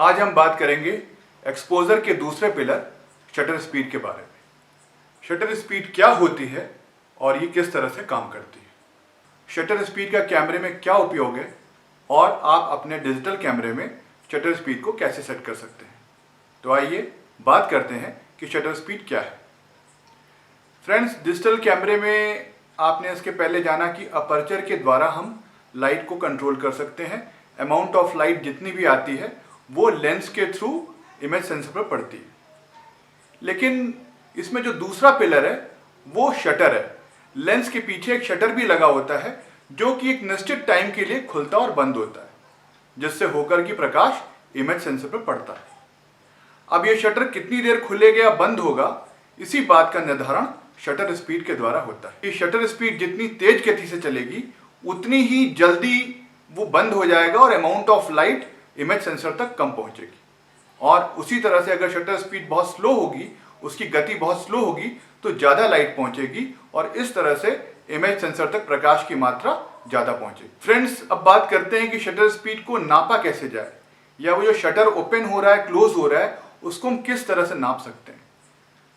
आज हम बात करेंगे एक्सपोजर के दूसरे पिलर शटर स्पीड के बारे में। शटर स्पीड क्या होती है और ये किस तरह से काम करती है, शटर स्पीड का कैमरे में क्या उपयोग है और आप अपने डिजिटल कैमरे में शटर स्पीड को कैसे सेट कर सकते हैं। तो आइए बात करते हैं कि शटर स्पीड क्या है। फ्रेंड्स, डिजिटल कैमरे में आपने इसके पहले जाना कि अपर्चर के द्वारा हम लाइट को कंट्रोल कर सकते हैं। अमाउंट ऑफ लाइट जितनी भी आती है वो लेंस के थ्रू इमेज सेंसर पर पड़ती है। लेकिन इसमें जो दूसरा पिलर है वो शटर है। लेंस के पीछे एक शटर भी लगा होता है जो कि एक निश्चित टाइम के लिए खुलता और बंद होता है, जिससे होकर की प्रकाश इमेज सेंसर पर पड़ता है। अब ये शटर कितनी देर खुलेगा या बंद होगा, इसी बात का निर्धारण शटर स्पीड के द्वारा होता है। ये शटर स्पीड जितनी तेज गति से चलेगी उतनी ही जल्दी वो बंद हो जाएगा और amount of light image sensor तक कम पहुंचेगी। और उसी तरह से अगर शटर स्पीड बहुत स्लो होगी, उसकी गति बहुत स्लो होगी, तो ज़्यादा लाइट पहुंचेगी और इस तरह से इमेज सेंसर तक प्रकाश की मात्रा ज़्यादा पहुंचेगी। फ्रेंड्स, अब बात करते हैं कि शटर स्पीड को नापा कैसे जाए, या वो जो शटर ओपन हो रहा है, क्लोज हो रहा है, उसको हम किस तरह से नाप सकते हैं।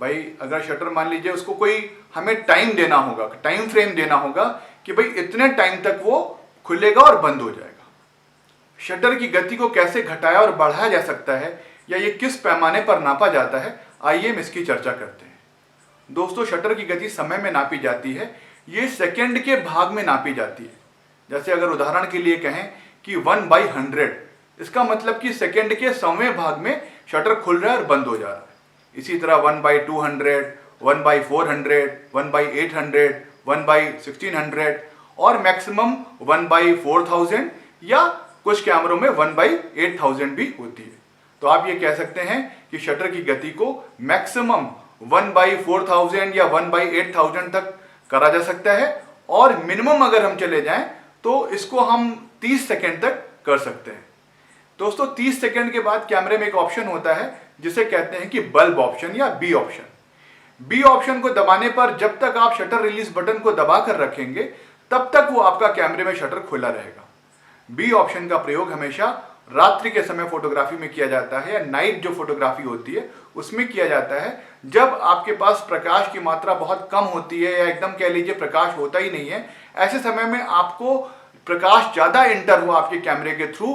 भाई, अगर शटर मान लीजिए उसको कोई हमें टाइम देना होगा, टाइम फ्रेम देना होगा कि भाई इतने टाइम तक वो खुलेगा और बंद हो जाएगा। शटर की गति को कैसे घटाया और बढ़ाया जा सकता है, या ये किस पैमाने पर नापा जाता है, आइए हम इसकी चर्चा करते हैं। दोस्तों, शटर की गति समय में नापी जाती है, ये सेकंड के भाग में नापी जाती है। जैसे अगर उदाहरण के लिए कहें कि 1/100, इसका मतलब कि सेकंड के 100वें भाग में शटर खुल रहा है और बंद हो जा रहा है। इसी तरह 1/200, 1/400, 1/800, 1/1600 और मैक्सिमम 1/4000 या कुछ कैमरों में 1/8000 भी होती है। तो आप ये कह सकते हैं कि शटर की गति को मैक्सिमम 1/4000 या 1/8000 तक करा जा सकता है, और मिनिमम अगर हम चले जाएं तो इसको हम 30 सेकेंड तक कर सकते हैं। दोस्तों, 30 सेकेंड के बाद कैमरे में एक ऑप्शन होता है जिसे कहते हैं कि बल्ब ऑप्शन या बी ऑप्शन। बी ऑप्शन को दबाने पर जब तक आप शटर रिलीज बटन को दबा कर रखेंगे तब तक वो आपका कैमरे में शटर खुला रहेगा। बी ऑप्शन का प्रयोग हमेशा रात्रि के समय फोटोग्राफी में किया जाता है, या नाइट जो फोटोग्राफी होती है उसमें किया जाता है, जब आपके पास प्रकाश की मात्रा बहुत कम होती है या एकदम कह लीजिए प्रकाश होता ही नहीं है। ऐसे समय में आपको प्रकाश ज़्यादा एंटर हो आपके कैमरे के थ्रू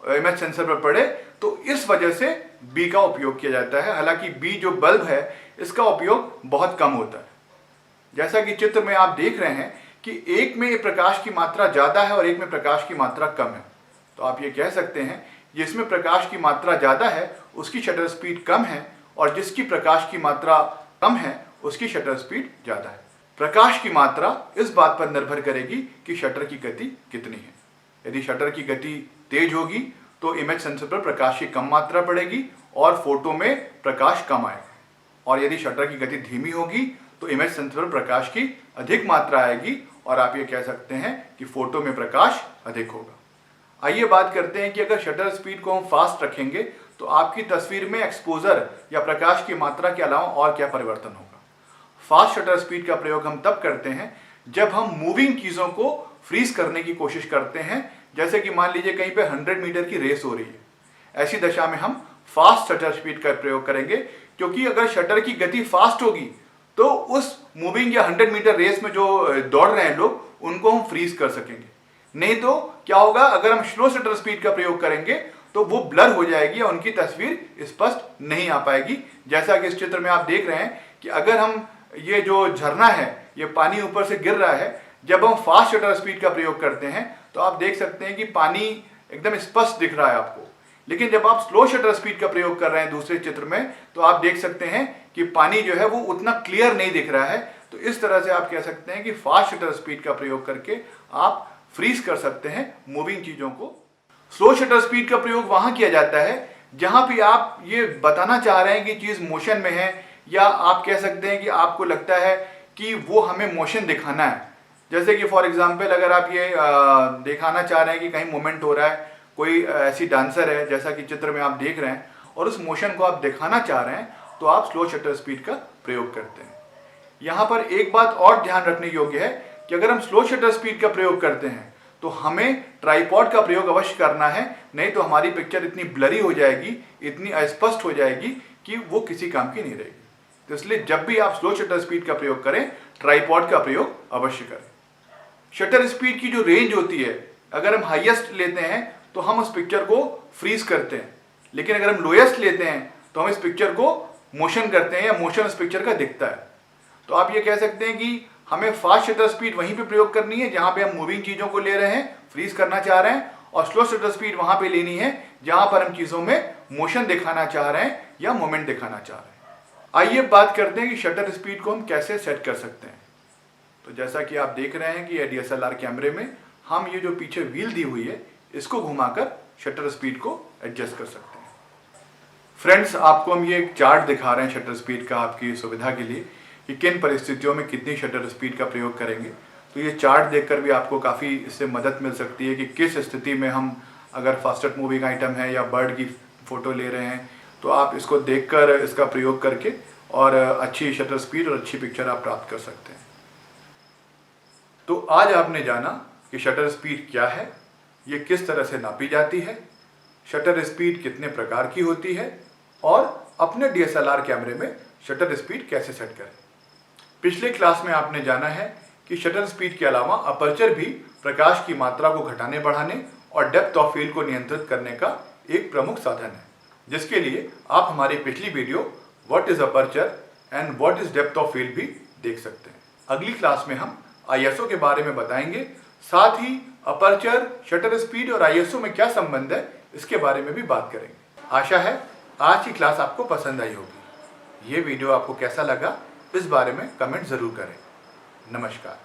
इमेज सेंसर पर पड़े, तो इस वजह से बी का उपयोग किया जाता है। हालांकि बी जो बल्ब है इसका उपयोग बहुत कम होता है। जैसा कि चित्र में आप देख रहे हैं कि एक में प्रकाश की मात्रा ज़्यादा है और एक में प्रकाश की मात्रा कम है, तो आप ये कह सकते हैं जिसमें प्रकाश की मात्रा ज़्यादा है उसकी शटर स्पीड कम है, और जिसकी प्रकाश की मात्रा कम है उसकी शटर स्पीड ज़्यादा है। प्रकाश की मात्रा इस बात पर निर्भर करेगी कि शटर की गति कितनी है। यदि शटर की गति तेज होगी तो इमेज सेंसर पर प्रकाश की कम मात्रा पड़ेगी और फोटो में प्रकाश कम आएगा, और यदि शटर की गति धीमी होगी तो इमेज सेंसर पर प्रकाश की अधिक मात्रा आएगी और आप ये कह सकते हैं कि फोटो में प्रकाश अधिक होगा। आइए बात करते हैं कि अगर शटर स्पीड को हम फास्ट रखेंगे तो आपकी तस्वीर में एक्सपोजर या प्रकाश की मात्रा के अलावा और क्या परिवर्तन होगा। फास्ट शटर स्पीड का प्रयोग हम तब करते हैं जब हम मूविंग चीज़ों को फ्रीज करने की कोशिश करते हैं। जैसे कि मान लीजिए कहीं पे 100 मीटर की रेस हो रही है, ऐसी दशा में हम फास्ट शटर स्पीड का प्रयोग करेंगे, क्योंकि अगर शटर की गति फास्ट होगी तो उस मूविंग या 100 मीटर रेस में जो दौड़ रहे हैं लोग उनको हम फ्रीज कर सकेंगे। नहीं तो क्या होगा, अगर हम स्लो शटर स्पीड का प्रयोग करेंगे तो वो ब्लर हो जाएगी और उनकी तस्वीर स्पष्ट नहीं आ पाएगी। जैसा कि इस चित्र में आप देख रहे हैं कि अगर हम ये जो झरना है, ये पानी ऊपर से गिर रहा है, जब हम फास्ट शटर स्पीड का प्रयोग करते हैं तो आप देख सकते हैं कि पानी एकदम स्पष्ट दिख रहा है आपको। लेकिन जब आप स्लो शटर स्पीड का प्रयोग कर रहे हैं दूसरे चित्र में, तो आप देख सकते हैं कि पानी जो है वो उतना क्लियर नहीं दिख रहा है। तो इस तरह से आप कह सकते हैं कि फास्ट शटर स्पीड का प्रयोग करके आप फ्रीज कर सकते हैं मूविंग चीज़ों को। स्लो शटर स्पीड का प्रयोग वहाँ किया जाता है जहाँ भी आप ये बताना चाह रहे हैं कि चीज़ मोशन में है, या आप कह सकते हैं कि आपको लगता है कि वो हमें मोशन दिखाना है। जैसे कि फॉर एग्जांपल अगर आप ये दिखाना चाह रहे हैं कि कहीं मूवमेंट हो रहा है, कोई ऐसी डांसर है जैसा कि चित्र में आप देख रहे हैं, और उस मोशन को आप दिखाना चाह रहे हैं, तो आप स्लो शटर स्पीड का प्रयोग करते हैं। यहाँ पर एक बात और ध्यान रखने योग्य है कि अगर हम स्लो शटर स्पीड का प्रयोग करते हैं तो हमें ट्राइपॉड का प्रयोग अवश्य करना है, नहीं तो हमारी पिक्चर इतनी ब्लरी हो जाएगी, इतनी अस्पष्ट हो जाएगी कि वो किसी काम की नहीं रहेगी। तो इसलिए जब भी आप स्लो शटर स्पीड का प्रयोग करें, ट्राइपॉड का प्रयोग अवश्य करें। शटर स्पीड की जो रेंज होती है, अगर हम हाईएस्ट लेते हैं तो हम उस पिक्चर को फ्रीज करते हैं, लेकिन अगर हम लोएस्ट लेते हैं तो हम इस पिक्चर को मोशन करते हैं या मोशन उस पिक्चर का दिखता है। तो आप ये कह सकते हैं कि हमें फास्ट शटर स्पीड वहीं पे प्रयोग करनी है जहां पे हम मूविंग चीज़ों को ले रहे हैं, फ्रीज करना चाह रहे हैं, और स्लो शटर स्पीड वहां पे लेनी है जहां पर हम चीज़ों में मोशन दिखाना चाह रहे हैं या मोमेंट दिखाना चाह रहे हैं। आइए बात करते हैं कि शटर स्पीड को हम कैसे सेट कर सकते हैं। तो जैसा कि आप देख रहे हैं कि DSLR कैमरे में हम ये जो पीछे व्हील दी हुई है, इसको घुमाकर शटर स्पीड को एडजस्ट कर सकते हैं। फ्रेंड्स, आपको हम ये एक चार्ट दिखा रहे हैं शटर स्पीड का आपकी सुविधा के लिए कि किन परिस्थितियों में कितनी शटर स्पीड का प्रयोग करेंगे। तो ये चार्ट देखकर भी आपको काफ़ी इससे मदद मिल सकती है कि किस स्थिति में हम अगर फास्टेस्ट मूविंग आइटम है या बर्ड की फ़ोटो ले रहे हैं, तो आप इसको देखकर इसका प्रयोग करके और अच्छी शटर स्पीड और अच्छी पिक्चर आप प्राप्त कर सकते हैं। तो आज आपने जाना कि शटर स्पीड क्या है, ये किस तरह से नापी जाती है, शटर स्पीड कितने प्रकार की होती है और अपने DSLR कैमरे में शटर स्पीड कैसे सेट करें। पिछले क्लास में आपने जाना है कि शटर स्पीड के अलावा अपर्चर भी प्रकाश की मात्रा को घटाने बढ़ाने और डेप्थ ऑफ फील्ड को नियंत्रित करने का एक प्रमुख साधन है, जिसके लिए आप हमारी पिछली video what is aperture and what is depth of field भी देख सकते हैं। अगली क्लास में हम ISO के बारे में बताएंगे, साथ ही अपर्चर, शटर स्पीड और ISO में क्या संबंध है इसके बारे में भी बात करेंगे। आशा है आज की क्लास आपको पसंद आई होगी। ये वीडियो आपको कैसा लगा इस बारे में कमेंट जरूर करें। नमस्कार।